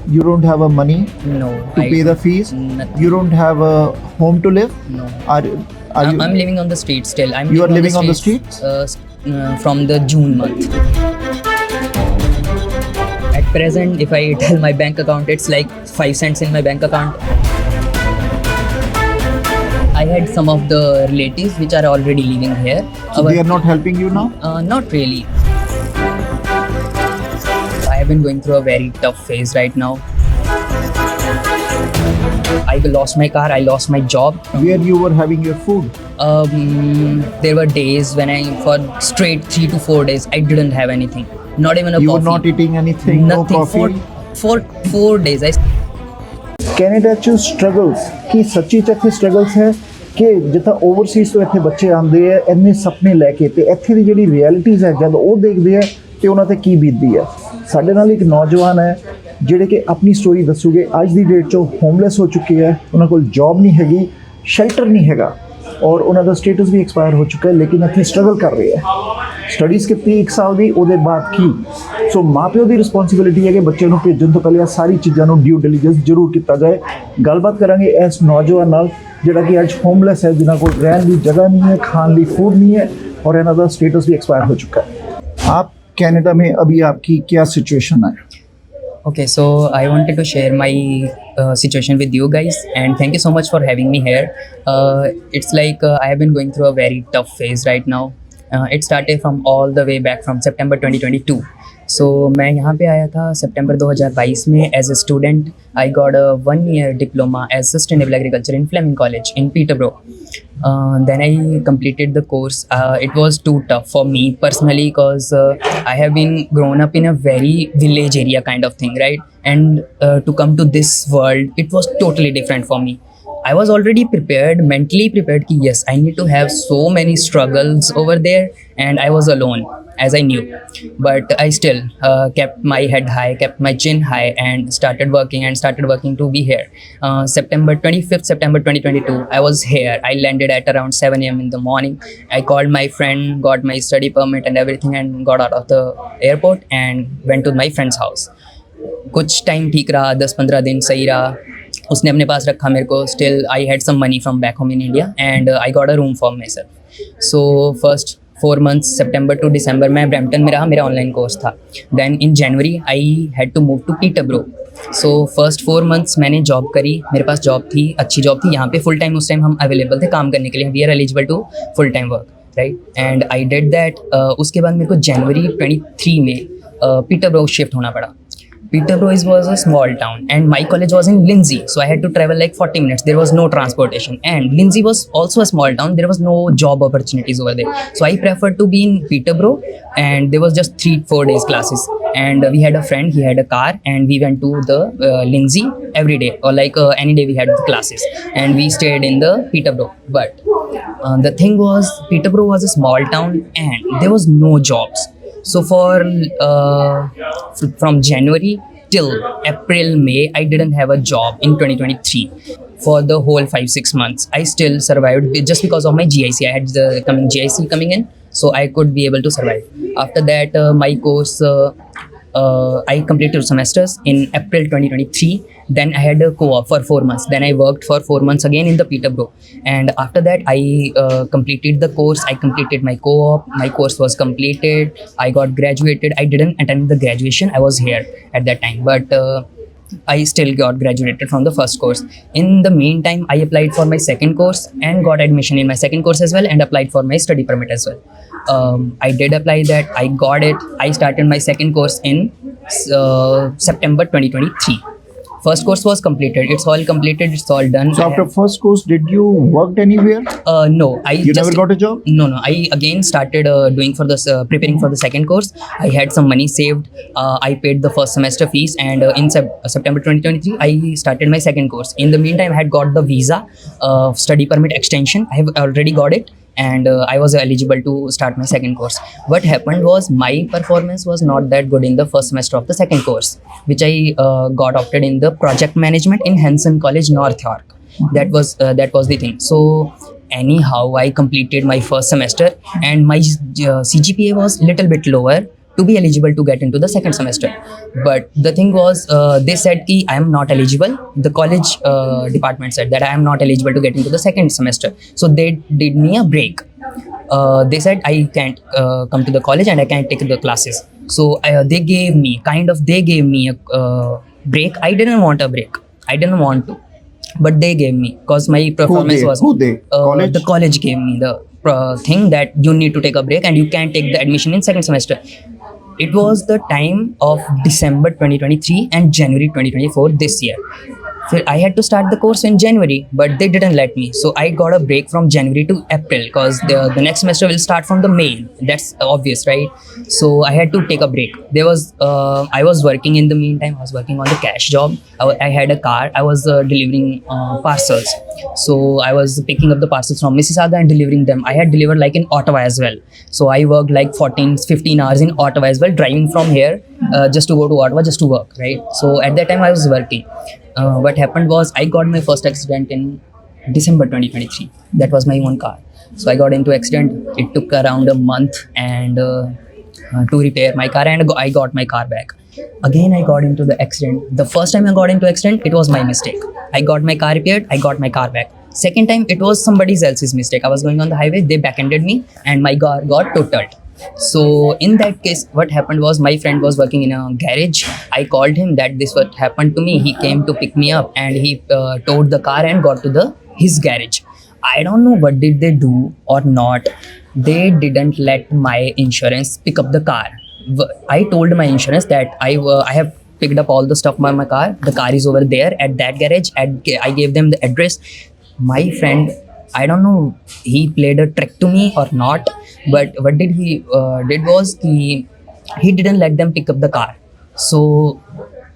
You don't have a money No. to pay the fees. Nothing. You don't have a home to live. No. Are I'm, you? I'm living on the street still. You are living on the streets? From the June month. At present, if I tell my bank account, it's like 5 cents in my bank account. I had some of the relatives which are already living here. So they are not helping you now. Not really. I have been going through a very tough phase right now. I lost my car, I lost my job. Where you were having your food? There were days when for straight 3 to 4 days, I didn't have anything. Not even a You were coffee. not eating anything. No Nothing. coffee. For 4 days. Canada 'ਚ struggles ਕੀ ਸੱਚੀ 'ਚ ਇੱਥੇ struggles ਹੈ ਕਿ ਜਿੱਦਾਂ Overseas ਤੋਂ ਇੱਥੇ ਬੱਚੇ ਆਉਂਦੇ ਆ ਇੰਨੇ ਸੁਪਨੇ ਲੈ ਕੇ ਤੇ ਇੱਥੇ ਦੀ ਜਿਹੜੀ ਰਿਐਲਿਟੀਜ਼ ਹੈ ਜਦ ਉਹ ਦੇਖਦੇ ਆ ਤੇ ਉਹਨਾਂ ਤੇ ਕੀ ਬੀਤਦੀ ਹੈ। ਸਾਡੇ ਨਾਲ ਇੱਕ ਨੌਜਵਾਨ ਹੈ ਜਿਹੜੇ ਕਿ ਆਪਣੀ ਸਟੋਰੀ ਦੱਸੂਗੇ। ਅੱਜ ਦੀ ਡੇਟ 'ਚ ਹੋਮਲੈਸ ਹੋ ਚੁੱਕੇ ਹੈ, ਉਹਨਾਂ ਕੋਲ ਜੌਬ ਨਹੀਂ ਹੈਗੀ, ਸ਼ੈਲਟਰ ਨਹੀਂ ਹੈਗਾ ਔਰ ਉਹਨਾਂ ਦਾ ਸਟੇਟਸ ਵੀ ਐਕਸਪਾਇਰ ਹੋ ਚੁੱਕਾ ਹੈ, ਲੇਕਿਨ ਇੱਥੇ ਸਟਰਗਲ ਕਰ ਰਹੇ ਹੈ। ਸਟੱਡੀਜ਼ ਕੀਤੀ 1 ਸਾਲ ਦੀ, ਉਹਦੇ ਬਾਅਦ ਕੀ? ਸੋ ਮਾਪਿਓ ਦੀ ਰਿਸਪੌਂਸਿਬਿਲਿਟੀ ਹੈ ਕਿ ਬੱਚੇ ਨੂੰ ਭੇਜਣ ਤੋਂ ਪਹਿਲੇ ਸਾਰੀ ਚੀਜ਼ਾਂ ਨੂੰ ਡਿਊ ਡਿਲੀਜੈਂਸ ਜ਼ਰੂਰ ਕੀਤਾ ਜਾਏ। ਗੱਲਬਾਤ ਕਰਾਂਗੇ ਇਸ ਨੌਜਵਾਨ ਨਾਲ ਜਿਹੜਾ ਕਿ ਅੱਜ ਹੋਮਲੈਸ ਹੈ, ਜਿਨ੍ਹਾਂ ਕੋਲ ਰਹਿਣ ਦੀ ਜਗ੍ਹਾ ਨਹੀਂ ਹੈ, ਖਾਣ ਲਈ फूड नहीं है और ਇਹਨਾਂ ਦਾ स्टेटस भी एक्सपायर हो चुका है। आप कनाडा में अभी आपकी क्या सिचुएशन है? Okay, so I wanted to share my situation with you guys, and thank you so much for having me here. It's like I have been going through a very tough phase right now. It started from all the way back from September 2022. So मैं यहाँ पे आया था सितंबर 2022 में as a student. I got a 1 year diploma as sustainable agriculture in Fleming College in Peterborough. Then I completed the course. It was too tough for me personally because I have been grown up in a very village area kind of thing, right? And to come to this world, it was totally different for me. I was already prepared, mentally prepared कि yes, I need to have so many struggles over there, and I was alone as I knew. But I still kept my head high, kept my chin high, and started working to be here. September 25th, September 2022, I was here. I landed at around 7 a.m. in the morning. I called my friend, got my study permit and everything, and got out of the airport and went to my friend's house. कुछ time ठीक रहा, 10-15 दिन सही रहा, उसने अपने पास रखा मेरे को। Still I had some money from back home in India and I got a room for myself. So first 4 months September to December मैं ब्रैम्पटन में रहा, मेरा ऑनलाइन कोर्स था। Then in January I had to move to Peterborough. So first 4 months मैंने job करी, मेरे पास job थी, अच्छी जॉब थी यहाँ पे, फुल टाइम उस टाइम हम अवेलेबल थे काम करने के लिए, we are eligible to full time work, right? And I did that. उसके बाद मेरे को जनवरी 23 में पीटरब्रो शिफ्ट होना पड़ा। Peterborough was a small town and my college was in Lindsay, so I had to travel like 40 minutes. There was no transportation, and Lindsay was also a small town. There was no job opportunities over there, so I preferred to be in Peterborough, and there was just 3-4 days classes, and we had a friend, he had a car, and we went to the Lindsay every day, or like any day we had the classes, and we stayed in the Peterborough. But the thing was, Peterborough was a small town and there was no jobs. So from January till April, May, I didn't have a job in 2023 for the whole 5-6 months. I still survived just because of my GIC. I had the GIC coming in, so I could be able to survive. After that, my course, I completed 2 semesters in April 2023. Then I had a co-op for 4 months. Then I worked for 4 months again in the Peterborough. And after that, I completed the course. I completed my co-op. My course was completed. I got graduated. I didn't attend the graduation. I was here at that time. But I still got graduated from the first course. In the meantime, I applied for my second course and got admission in my second course as well, and applied for my study permit as well. I did apply that. I got it. I started my second course in September 2023. First course was completed. It's all completed. It's all done. So after first course, did you worked anywhere? No, You never got a job? No. I again started doing for this preparing for the second course. I had some money saved. I paid the first semester fees, and in September 2023, I started my second course. In the meantime, I had got the visa, study permit extension. I have already got it, and I was eligible to start my second course. What happened was my performance was not that good in the first semester of the second course, which I got opted in the project management in Henson College, North York. That was the thing. So anyhow, I completed my first semester, and my CGPA was little bit lower to be eligible to get into the second semester. But the thing was, they said ki I am not eligible. The college department said that I am not eligible to get into the second semester. So they did me a break. They said I can't come to the college and I can't take the classes. So they gave me a break. I didn't want a break. I didn't want to, but they gave me because my performance was College? the college gave me the thing that you need to take a break and you can take the admission in second semester. It was the time of December 2023 and January 2024 this year. So I had to start the course in January, but they didn't let me. So I got a break from January to April because the next semester will start from the May. That's obvious, right? So I had to take a break. I was working in the meantime. I was working on the cash job. I had a car. I was delivering parcels. So I was picking up the parcels from Mississauga and delivering them. I had delivered like in Ottawa as well. So I worked like 15 hours in Ottawa as well, driving from here just to go to Ottawa just to work, right? So at that time I was working. What happened was I got my first accident in December 2023. That was my own car. So I got into accident. It took around a month and to repair my car, and I got my car back. Again, I got into the accident. The first time I got into accident, it was my mistake. I got my car repaired. I got my car back. Second time, it was somebody else's mistake. I was going on the highway. They back-ended me, and my car got totaled. So in that case, what happened was my friend was working in a garage. I called him that this what happened to me. He came to pick me up and he towed the car and got to his garage. I don't know what did they do or not. They didn't let my insurance pick up the car. I told my insurance that I have picked up all the stuff by my car. The car is over there at that garage. I gave them the address. My friend, I don't know, he played a trick to me or not, but what did he did was he didn't let them pick up the car. So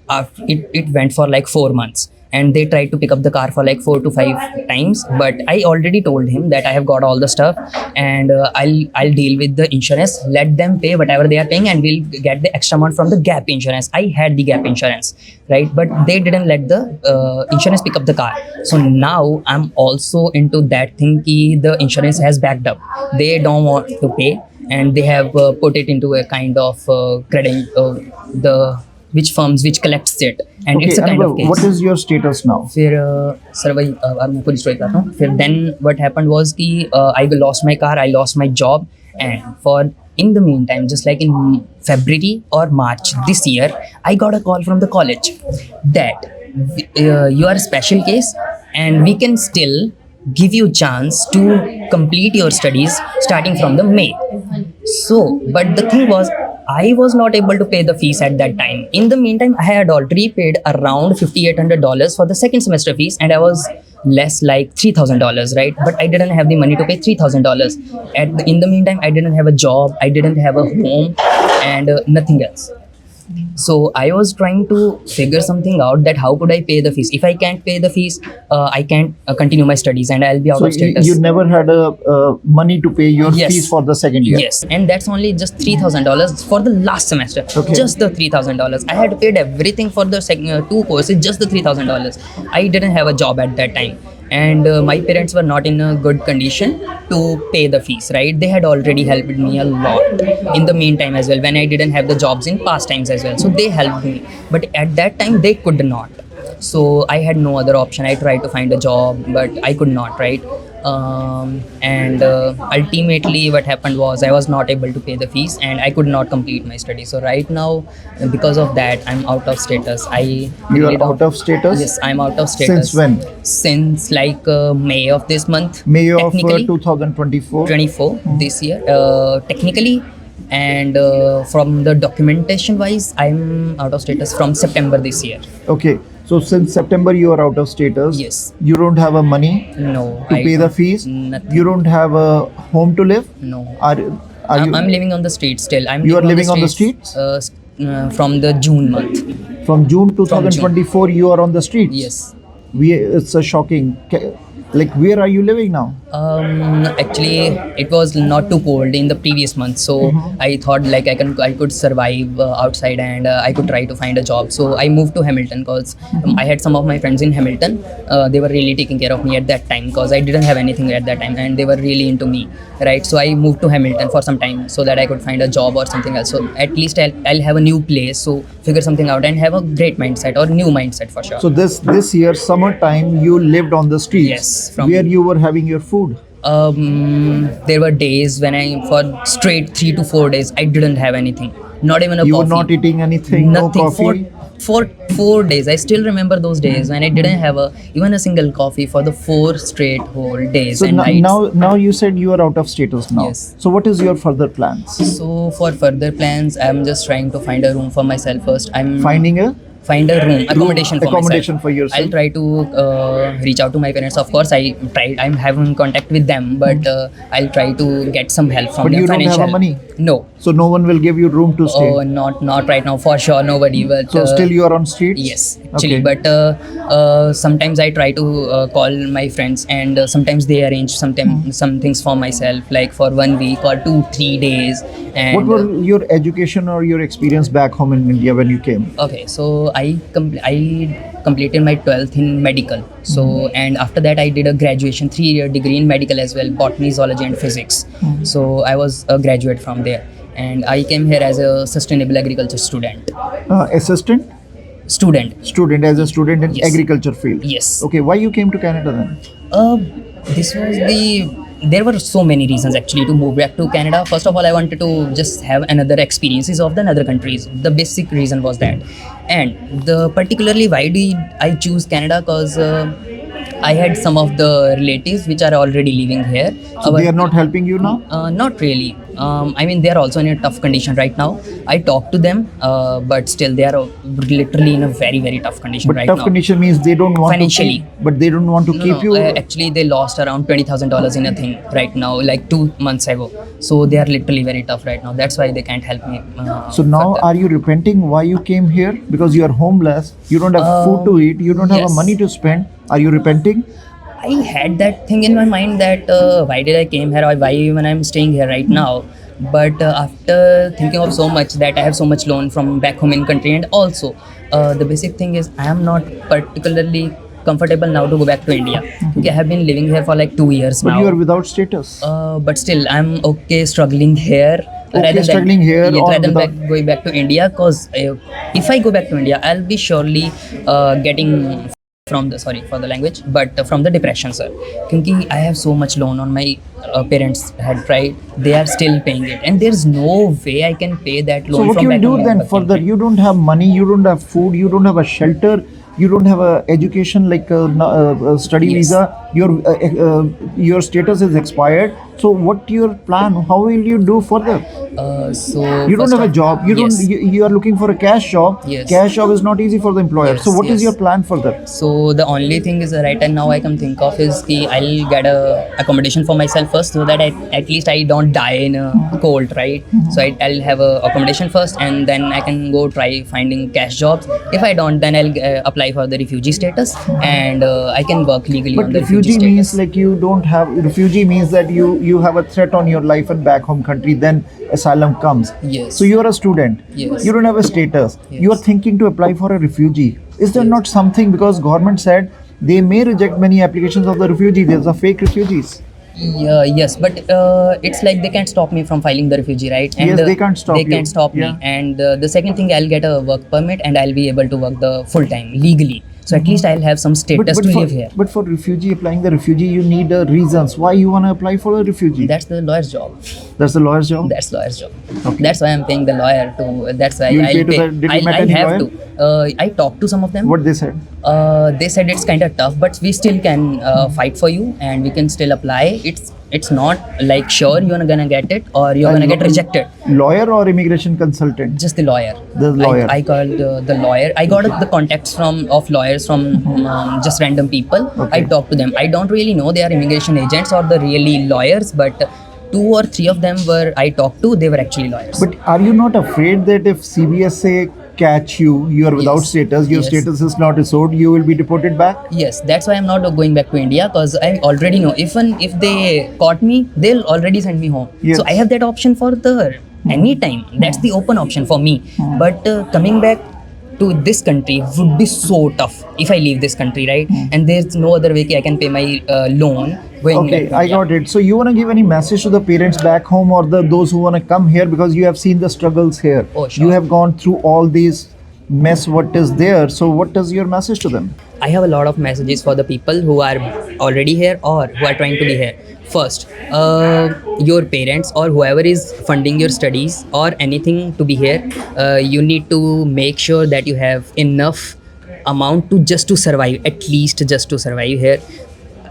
it went for like 4 months, and they tried to pick up the car for like 4 to 5 times. But I already told him that I have got all the stuff, and I'll deal with the insurance. Let them pay whatever they are paying, and we'll get the extra amount from the gap insurance. I had the gap insurance, right? But they didn't let the insurance pick up the car. So now I'm also into that thing. The insurance has backed up. They don't want to pay, and they have put it into a kind of credit. Which firms which collects it, and it's a kind of case. What is your status now? फिर sir वही अब मैं पूरी story बताता हूँ. फिर then what happened was कि I lost my car, I lost my job, and for in the meantime, just like in February or March this year, I got a call from the college that you are a special case and we can still give you chance to complete your studies starting from the May. So, but the thing was, I was not able to pay the fees at that time. In the meantime, I had already paid around $5,800 for the second semester fees, and I was less like $3,000, right? But I didn't have the money to pay $3,000. In the meantime, I didn't have a job, I didn't have a home, and nothing else. So I was trying to figure something out that how could I pay the fees? If I can't pay the fees, I can't continue my studies and I'll be out of status. You never had money to pay your fees for the second year? Yes, and that's only just $3,000 for the last semester. Okay. Just the $3,000. I had paid everything for the two courses, just the $3,000. I didn't have a job at that time. And my parents were not in a good condition to pay the fees, right? They had already helped me a lot in the meantime as well, when I didn't have the jobs in past times as well. So they helped me, but at that time they could not. So I had no other option. I tried to find a job, but I could not, right? And ultimately what happened was I was not able to pay the fees and I could not complete my studies. So right now, because of that, I'm out of status. You are out of status? Yes, I'm out of status. Since when? Since like May of this month. May of 2024? 24 this year, technically. And from the documentation wise, I'm out of status from September this year. Okay. So since September you are out of status. Yes. You don't have a money No. to pay the fees. Nothing. You don't have a home to live. No. I'm living on the street still. You are living on the streets? From the June month. From June 2024 you are on the streets. Yes. It's a shocking. Like, where are you living now? Actually, it was not too cold in the previous month, so I thought like I could survive outside, and I could try to find a job. So I moved to Hamilton because I had some of my friends in Hamilton. They were really taking care of me at that time because I didn't have anything at that time, and they were really into me, right? So I moved to Hamilton for some time so that I could find a job or something else. So at least I'll have a new place, so figure something out and have a great mindset or new mindset for sure. So this year summertime you lived on the streets. Yes, from- Where you were having your food. There were days when I, for straight 3 to 4 days, I didn't have anything, not even a You coffee. were not eating anything, Nothing no coffee. for 4 days. I still remember those days when I didn't have even a single coffee for the 4 straight whole days So and nights. now you said you are out of status now. Yes. So what is your further plans? So for further plans, I'm just trying to find a room for myself first. I'm Finding a find a room accommodation for accommodation myself. for yourself. I'll try to reach out to my parents. Of course, I'm having contact with them, but I'll try to get some help from But them. you don't have financial. money? No. So no one will give you room to stay. Oh, not right now, for sure, nobody. But So still you are on streets? yes, actually. Okay. But sometimes I try to call my friends, and sometimes they arrange some things for myself, like for 1 week or 2-3 days. And What were your education or your experience back home in India when you came? okay, so I completed my 12th in medical. So and after that I did a graduation 3-year degree in medical as well, botany, zoology and physics. So I was a graduate from there, and I came here as a sustainable agriculture student. Assistant? Student, as a student in Yes. agriculture field. Yes. Okay, why you came to Canada then? This was there were so many reasons actually to move back to Canada. First of all, I wanted to just have another experiences of the other countries. The basic reason was that, and the particularly why did I choose Canada? Because I had some of the relatives which are already living here. So they are not helping you now? Not really. I mean, they are also in a tough condition right now. I talked to them, but still they are literally in a very, very tough condition But right tough now. condition means they don't want Financially. to keep, but they don't want to No, keep you. actually, they lost around $20,000 in a thing right now, like 2 months ago. So they are literally very tough right now. That's why they can't help me. So now further. are you repenting why you came here? Because you are homeless, you don't have food to eat, you don't have yes. money to spend. Are you repenting? I had that thing in my mind that why did I came here, or why even I'm staying here right now. But after thinking of so much that I have so much loan from back home in country, and also the basic thing is I am not particularly comfortable now to go back to India. Okay, I have been living here for like 2 years But now. you are without status. But still, I'm okay struggling here. Okay, struggling here or rather than without- going back to India, because if I go back to India, I'll be surely getting from the for the language, but from the depression, sir. Because I have so much loan on my parents' head, right? They are still paying it, and there's no way I can pay that loan. So what from you back do home then back further? country. You don't have money, you don't have food, you don't have a shelter, you don't have a education like a study Yes. visa. Your status is expired. So what your plan? How will you do further? So You don't first have a of- job. You yes. don't. You are looking for a cash job. Yes. Cash job is not easy for the employer. Yes, So what is yes. your plan further? So the only thing is right and now I can think of is कि I'll get a accommodation for myself first, so that at least I don't die in a cold, right? So I'll have a accommodation first, and then I can go try finding cash jobs. If I don't, then I'll apply for the refugee status, and I can work legally But on the refugee refugee means status. like you don't have. Refugee means that you have a threat on your life in back home country. Then asylum comes. Yes. So you are a student. Yes. You don't have a status. Yes. You are thinking to apply for a refugee. Is there Yes. not something, because government said they may reject many applications of the refugee. There's a fake refugees. Yeah, yes, but it's like they can't stop me from filing the refugee, right? And Yes, they can't stop They you. can't stop Yeah. me. And the second thing, I'll get a work permit, and I'll be able to work the full time legally. So at least I'll have some status to for, live here. but for refugee, applying the refugee, you need reasons why you want to apply for a refugee. That's the lawyer's job. That's the lawyer's job. That's lawyer's job. Okay. That's why I'm paying the lawyer to. That's why You'll I'll pay to pay. the- did you met I'll any have lawyer? to. I talked to some of them. What they said? They said it's kind of tough, but we still can fight for you, and we can still apply. It's not like sure you're gonna get it or you're gonna get rejected. Lawyer or immigration consultant? Just the lawyer. The lawyer. I called the lawyer. I got the contacts of lawyers from just random people. Okay. I talked to them. I don't really know they are immigration agents or the really lawyers, but 2 or 3 of them were I talked to. They were actually lawyers. But are you not afraid that if CBSA catch you, you are without Yes. status, your Yes. status is not restored, you will be deported back? Yes, that's why I'm not going back to India, because I already know even if they caught me, they'll already send me home. Yes. So I have that option for the anytime. That's the open option for me. But coming back to this country would be so tough if I leave this country, right? And there's no other way I can pay my loan going Okay, back to I India. got it. So you want to give any message to the parents back home, or those who want to come here, because you have seen the struggles here. Oh, sure. You have gone through all these mess what is there. So what is your message to them? I have a lot of messages for the people who are already here or who are trying to be here. First, your parents or whoever is funding your studies or anything to be here, you need to make sure that you have enough amount to survive, at least just to survive here.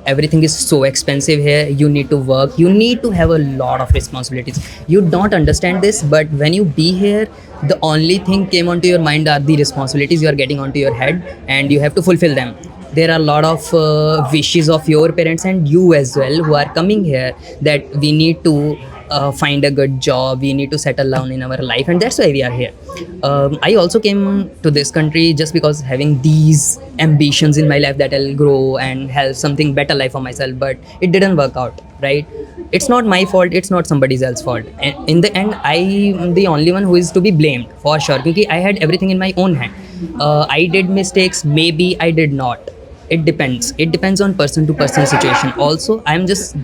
Everything is so expensive here. You need to work, you need to have a lot of responsibilities. You don't understand this, but when you be here, the only thing came onto your mind are the responsibilities you are getting onto your head, and you have to fulfill them. There are a lot of wishes of your parents and you as well who are coming here, that we need to find a good job, we need to settle down in our life, and that's why we are here. I also came to this country just because having these ambitions in my life that I'll grow and have something better life for myself, but it didn't work out, right? It's not my fault, it's not somebody else's fault, and in the end I am the only one who is to be blamed for sure, because I had everything in my own hand. I did mistakes, maybe I did not. It depends on person to person situation. Also, I'm just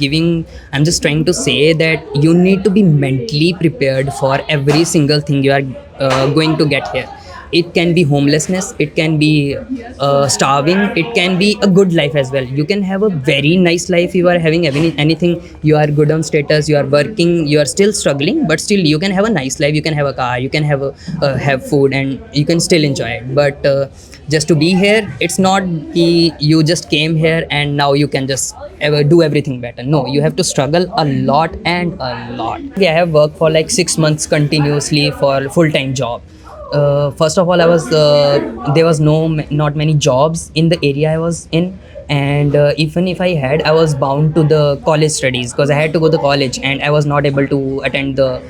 trying to say that you need to be mentally prepared for every single thing you are going to get here. It can be homelessness, it can be starving, it can be a good life as well. You can have a very nice life, you are having anything, you are good on status, you are working, you are still struggling, but still you can have a nice life, you can have a car, you can have food, and you can still enjoy it. But just to be here, it's not you just came here and now you can just ever do everything better. No, you have to struggle a lot and a lot. I have worked for like 6 months continuously for full-time job. First of all, I was there was not many jobs in the area I was in, and even if I had, I was bound to the college studies because I had to go to college and I was not able to attend the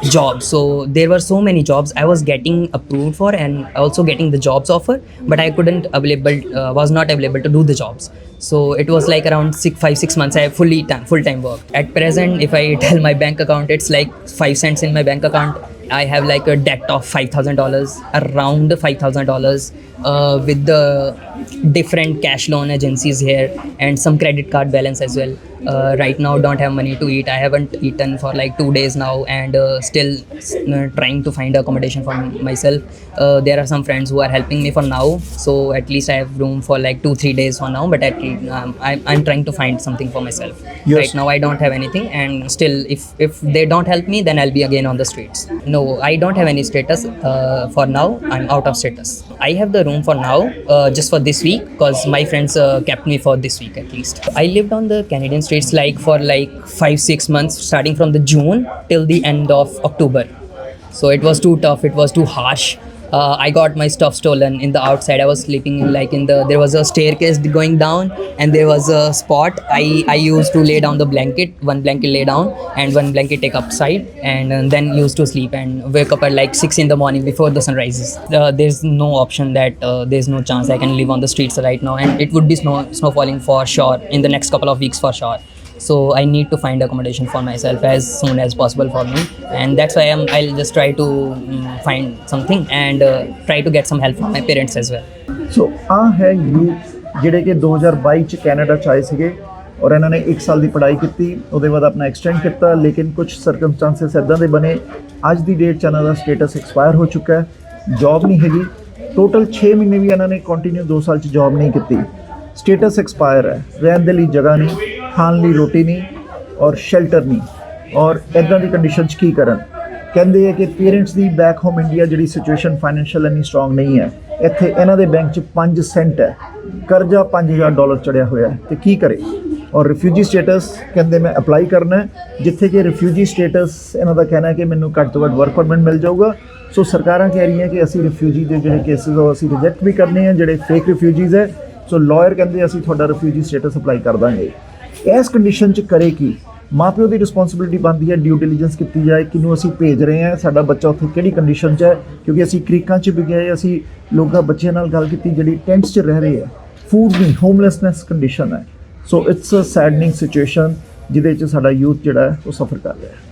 job. So there were so many jobs I was getting approved for and also getting the jobs offer, but I was not available to do the jobs. So it was like around 6 months I have full-time work. At present, if I tell my bank account, it's like 5 cents in my bank account. I have like a debt of $5,000, around $5,000, with the different cash loan agencies here and some credit card balance as well. Right now, don't have money to eat. I haven't eaten for like 2 days now, and still trying to find accommodation for myself. There are some friends who are helping me for now, so at least I have room for like 2-3 days for now. But I'm trying to find something for myself. Yes. Right now, I don't have anything, and still, if they don't help me, then I'll be again on the streets. No, I don't have any status for now. I'm out of status. I have the room for now, just for this week, because my friends kept me for this week at least. I lived on the Canadian streets like for like 5-6 months, starting from the June till the end of October. So it was too tough, it was too harsh. I got my stuff stolen in the outside. I was sleeping like there was a staircase going down, and there was a spot I used to lay down the blanket, one blanket lay down and one blanket take upside, and then used to sleep and wake up at like 6 in the morning before the sun rises. There's no option that there's no chance I can live on the streets right now, and it would be snow falling for sure in the next couple of weeks for sure. So I need to find accommodation for myself as soon as possible for me, and that's why I'll just try to find something and try to get some help from my parents as well. ਸੋ ਆ ਹੈ youth ਜਿਹੜੇ ਕਿ 2022 ਚ Canada ਚ ਆਏ ਸੀਗੇ ਔਰ ਇਹਨਾਂ ਨੇ 1 ਸਾਲ ਦੀ ਪੜ੍ਹਾਈ ਕੀਤੀ, ਉਹਦੇ ਬਾਅਦ ਆਪਣਾ ਐਕਸਟੈਂਡ ਕੀਤਾ, ਲੇਕਿਨ ਕੁਝ ਸਰਕਮਸਟੈਂਸਸ ਇੱਦਾਂ ਦੇ ਬਣੇ ਅੱਜ ਦੀ ਡੇਟ 'ਚ ਇਹਨਾਂ ਦਾ ਸਟੇਟਸ ਐਕਸਪਾਇਰ ਹੋ ਚੁੱਕਾ ਹੈ, ਜੌਬ ਨਹੀਂ ਹੈਗੀ। ਟੋਟਲ 6 ਮਹੀਨੇ ਵੀ ਇਹਨਾਂ ਨੇ ਕੰਟੀਨਿਊ 2 ਸਾਲ 'ਚ ਜੌਬ ਨਹੀਂ ਕੀਤੀ, ਸਟੇਟਸ ਐਕਸਪਾਇਰ ਹੈ, ਰਹਿਣ ਦੇ ਲਈ ਜਗ੍ਹਾ ਨਹੀਂ, ਖਾਣ ਲਈ ਰੋਟੀ ਨਹੀਂ ਔਰ ਸ਼ੈਲਟਰ ਨਹੀਂ, ਔਰ ਇੱਦਾਂ ਦੀ ਕੰਡੀਸ਼ਨ 'ਚ ਕੀ ਕਰਨ। ਕਹਿੰਦੇ ਹੈ ਕਿ ਪੇਰੈਂਟਸ ਦੀ ਬੈਕ ਹੋਮ ਇੰਡੀਆ ਜਿਹੜੀ ਸਿਚੁਏਸ਼ਨ ਫਾਈਨੈਂਸ਼ੀਅਲ ਇੰਨੀ ਸਟਰੋਂਗ ਨਹੀਂ ਹੈ, ਇੱਥੇ ਇਹਨਾਂ ਦੇ ਬੈਂਕ 'ਚ 5 ਸੈਂਟ ਹੈ, ਕਰਜ਼ਾ $5,000 ਚੜਿਆ ਹੋਇਆ ਹੈ, ਤੇ ਕੀ ਕਰੇ। ਔਰ ਰਿਫਿਊਜੀ ਸਟੇਟਸ ਕਹਿੰਦੇ ਮੈਂ ਅਪਲਾਈ ਕਰਨਾ ਹੈ, ਜਿੱਥੇ ਕਿ ਰਿਫਿਊਜੀ ਸਟੇਟਸ ਇਹਨਾਂ ਦਾ ਕਹਿਣਾ ਹੈ ਕਿ ਮੈਨੂੰ ਘੱਟ ਤੋਂ ਘੱਟ ਵਰਕ ਪਰਮਿਟ ਮਿਲ ਜਾਊਗਾ। ਸੋ ਸਰਕਾਰਾਂ ਕਹਿ ਰਹੀਆਂ ਕਿ ਅਸੀਂ ਰਿਫਿਊਜੀ ਦੇ ਜਿਹੜੇ ਕੇਸਿਸ ਉਹ ਅਸੀਂ ਰਿਜੈਕਟ ਵੀ ਕਰਨੇ ਆ, ਜਿਹੜੇ ਫੇਕ ਰਿਫਿਊਜੀਜ਼ ਹੈ। ਸੋ ਲਾਇਰ ਕਹਿੰਦੇ ਅਸੀਂ ਤੁਹਾਡਾ ਰਿਫਿਊਜੀ ਸਟੇਟਸ ਅਪਲਾਈ ਕਰ ਦਾਂਗੇ। ਇਸ ਕੰਡੀਸ਼ਨ 'ਚ ਕਰੇ ਕੀ, ਮਾਪਿਓ ਦੀ ਰਿਸਪੌਂਸਿਬਿਲਿਟੀ ਬਣਦੀ ਹੈ ਡਿਊ ਡਿਲੀਜੈਂਸ ਕੀਤੀ ਜਾਏ, ਕਿਹਨੂੰ ਅਸੀਂ ਭੇਜ ਰਹੇ ਹਾਂ, ਸਾਡਾ ਬੱਚਾ ਉੱਥੇ ਕਿਹੜੀ ਕੰਡੀਸ਼ਨ 'ਚ ਹੈ, ਕਿਉਂਕਿ ਅਸੀਂ ਕ੍ਰੀਕਾਂ 'ਚ ਵੀ ਗਏ, ਅਸੀਂ ਲੋਕਾਂ ਬੱਚਿਆਂ ਨਾਲ ਗੱਲ ਕੀਤੀ ਜਿਹੜੀ ਟੈਂਟਸ 'ਚ ਰਹਿ ਰਹੇ ਆ, ਫੂਡ ਨਹੀਂ, ਹੋਮਲੈਸਨੈਸ ਕੰਡੀਸ਼ਨ ਹੈ। ਸੋ ਇਟਸ ਅ ਸੈਡਨਿੰਗ ਸਿਚੁਏਸ਼ਨ ਜਿਹਦੇ 'ਚ ਸਾਡਾ ਯੂਥ ਜਿਹੜਾ ਹੈ ਉਹ ਸਫਰ ਕਰ ਰਿਹਾ ਹੈ।